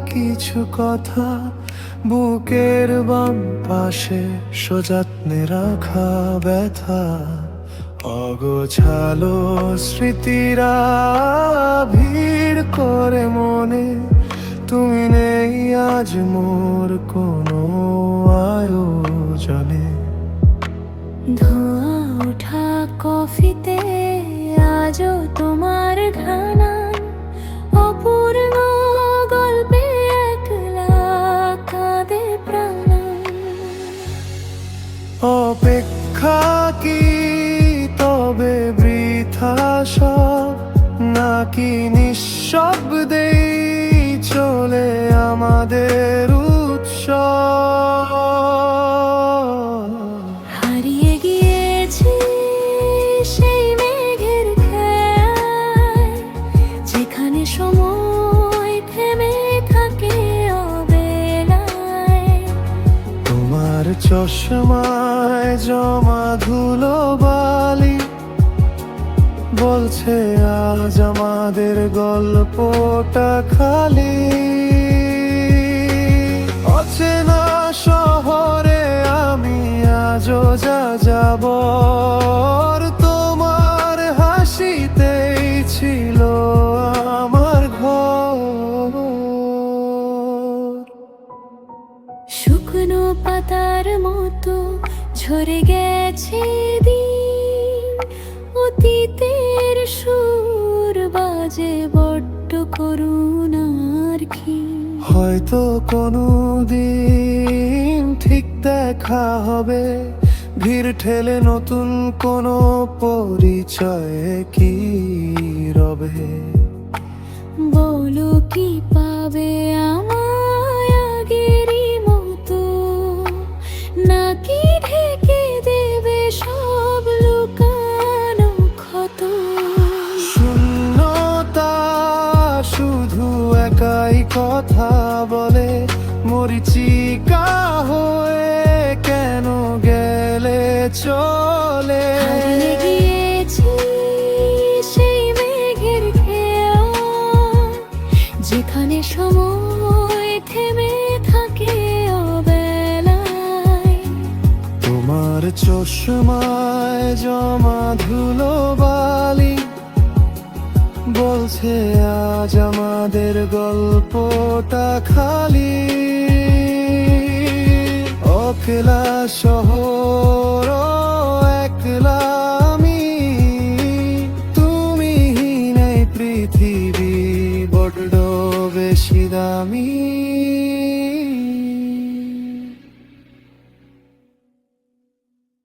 কিছু কথা বুকের বাম পাশে সযত্নে রাখা ব্যথা, অগোছালো স্মৃতিরা ভিড় করে মনে। তুমি নেই আজ মোর কোনো আয়োজনে। ধোঁয়া ওঠা কফিতে আজও তোমার ঘ্রাণ, অপূর্ণ গল্পে একলা কাঁদে প্রাণ। অপেক্ষা কি তবে বৃথা সব, নাকি নিঃশব্দেই চলে আমাদের উৎসব? হারিয়ে গিয়েছি সেই মেঘের খেয়ায়, যেখানে সময় থেমে থাকে অবেলায়। তোমার চশমায় জমা ধুলো বালি বলছে আজ আমাদের গল্পটা খালি। অচেনা শহরে আমি আজও যা যাব, তোমার হাসিতেই ছিল আমার ঘর। শুকনো পাতার মতো ঝরে গেছে দিন, অতীতের সুর বাজে বড্ড করুণার ক্ষীণ। হয়তো কোনো দিন ঠিক দেখা হবে, ভিড় ঠেলে নতুন কোনো পরিচয়ে কি রবে। বলো কি পাবে আমায় আগেরই মতো, নাকি ঢেকে দেবে সব লুকানো ক্ষত? শূন্যতা শুধু একাই কথা বলে, মরিচিকা হয়ে কেন গেলে চলে। হারিয়ে গিয়েছি সেই মেঘের খেয়াল, যেখানে সময় থেমে থাকে অবেলায়। তোমার চশমায় জমা ধুলো বালি বলছে আজ আমাদের গল্পটা খালি। অকেলা শহর একলা আমি, তুমি নেই পৃথিবী বড্ড বেশি দামি।